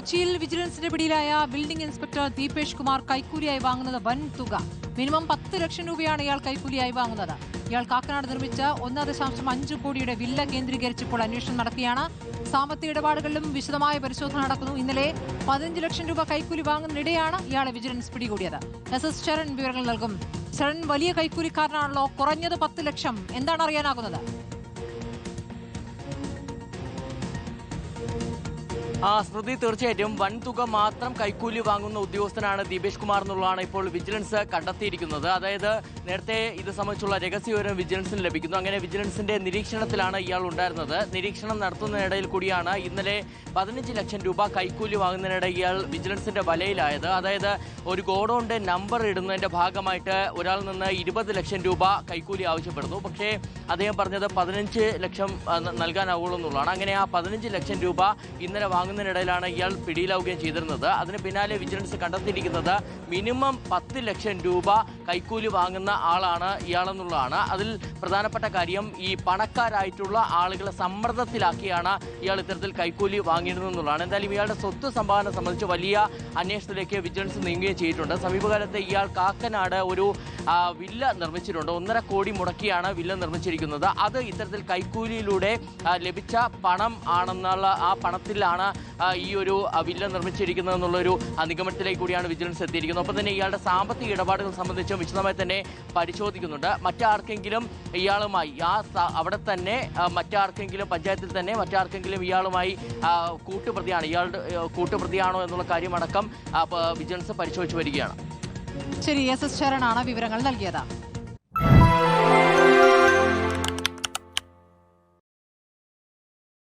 കൊച്ചിയിൽ വിജിലൻസിന്റെ പിടിയിലായ building inspector Deepesh Kumar കൈക്കൂലിയായി വാങ്ങുന്നത് വൻ തുക. മിനിമം 10 ലക്ഷം രൂപയാണ് ഇയാൾ കൈക്കൂലിയായി വാങ്ങുന്നത്. ഇയാൾ കാക്കനാട് നിർമ്മിച്ച 1.5 കോടിയുടെ വില്ല കേന്ദ്രീകരിച്ചപ്പോൾ അന്വേഷണം നടത്തിയാണ്. സാമ്പത്തിക ഇടപാടുകളിലും വിശദമായ പരിശോധന നടക്കുന്നു. ഇന്നലെ 15 ലക്ഷം രൂപ കൈക്കൂലി വാങ്ങുന്നതിനിടെയാണ് ഇയാളെ വിജിലൻസ് പിടികൂടിയത്. SS ശരൺ വിവരങ്ങൾ നൽകും. ശരൺ, വലിയ കൈക്കൂലിക്കാരനാണല്ലോ, കുറഞ്ഞത് 10 ലക്ഷം, എന്താണ് അറിയാനാകുന്നത്? സ്മൃതി, തീർച്ചയായിട്ടും വൻതുക മാത്രം കൈക്കൂലി വാങ്ങുന്ന ഉദ്യോഗസ്ഥനാണ് ദീപേഷ് കുമാർ എന്നുള്ളതാണ് ഇപ്പോൾ വിജിലൻസ് കണ്ടെത്തിയിരിക്കുന്നത്. അതായത് നേരത്തെ ഇത് സംബന്ധിച്ചുള്ള രഹസ്യവിവരം വിജിലൻസിന് ലഭിക്കുന്നു. അങ്ങനെ വിജിലൻസിന്റെ നിരീക്ഷണത്തിലാണ് ഇയാൾ ഉണ്ടായിരുന്നത്. നിരീക്ഷണം നടത്തുന്നതിനിടയിൽ കൂടിയാണ് ഇന്നലെ 15 ലക്ഷം രൂപ കൈക്കൂലി വാങ്ങുന്നതിനിടെ ഇയാൾ വിജിലൻസിന്റെ വലയിലായത്. അതായത് ഒരു ഗോഡൌണിന്റെ നമ്പർ ഇടുന്നതിന്റെ ഭാഗമായിട്ട് ഒരാളിൽ നിന്ന് 20 ലക്ഷം രൂപ കൈക്കൂലി ആവശ്യപ്പെടുന്നു. പക്ഷേ അദ്ദേഹം പറഞ്ഞത് 15 ലക്ഷം നൽകാനാവുള്ളൂ എന്നുള്ളതാണ്. അങ്ങനെ ആ 15 ലക്ഷം രൂപ ഇന്നലെ വാങ്ങുന്നതിനിടയിലാണ് ഇയാൾ പിടിയിലാവുകയും ചെയ്തിരുന്നത്. അതിന് പിന്നാലെ വിജിലൻസ് കണ്ടെത്തിയിരിക്കുന്നത് മിനിമം 10 ലക്ഷം രൂപ കൈക്കൂലി വാങ്ങുന്ന ആളാണ് ഇയാളെന്നുള്ളതാണ്. അതിൽ പ്രധാനപ്പെട്ട കാര്യം ഈ പണക്കാരായിട്ടുള്ള ആളുകളെ സമ്മർദ്ദത്തിലാക്കിയാണ് ഇയാൾ ഇത്തരത്തിൽ കൈക്കൂലി വാങ്ങിയിരുന്നതെന്നുള്ളതാണ്. എന്തായാലും ഇയാളുടെ സ്വത്ത് സംഭാവന സംബന്ധിച്ച് വലിയ അന്വേഷണത്തിലേക്ക് വിജിലൻസ് നീങ്ങുകയും ചെയ്തിട്ടുണ്ട്. സമീപകാലത്ത് ഇയാൾ കാക്കനാട് ഒരു വില്ല നിർമ്മിച്ചിട്ടുണ്ട്. 1.5 കോടി മുടക്കിയാണ് വില്ല നിർമ്മിച്ചിരിക്കുന്നത്. അത് ഇത്തരത്തിൽ കൈക്കൂലിയിലൂടെ ലഭിച്ച പണം ആണെന്നുള്ള ആ പണത്തിലാണ് ഈ ഒരു വില്ല നിർമ്മിച്ചിരിക്കുന്നത് എന്നുള്ളൊരു നിഗമനത്തിലേക്ക് കൂടിയാണ് വിജിലൻസ് എത്തിയിരിക്കുന്നത്. ഒപ്പം തന്നെ ഇയാളുടെ സാമ്പത്തിക ഇടപാടുകൾ സംബന്ധിച്ചും വിശദമായി തന്നെ പരിശോധിക്കുന്നുണ്ട്. മറ്റാർക്കെങ്കിലും ഇയാളുമായി അവിടെ തന്നെ മറ്റാർക്കെങ്കിലും പഞ്ചായത്തിൽ തന്നെ മറ്റാർക്കെങ്കിലും ഇയാളുമായി കൂട്ടുപ്രതിയാണ്, ഇയാളുടെ കൂട്ടുപ്രതിയാണോ എന്നുള്ള കാര്യമടക്കം വിജിലൻസ് പരിശോധിച്ചു വരികയാണ്. ശരി, SS ശരണാണ് വിവരങ്ങൾ നൽകിയത്.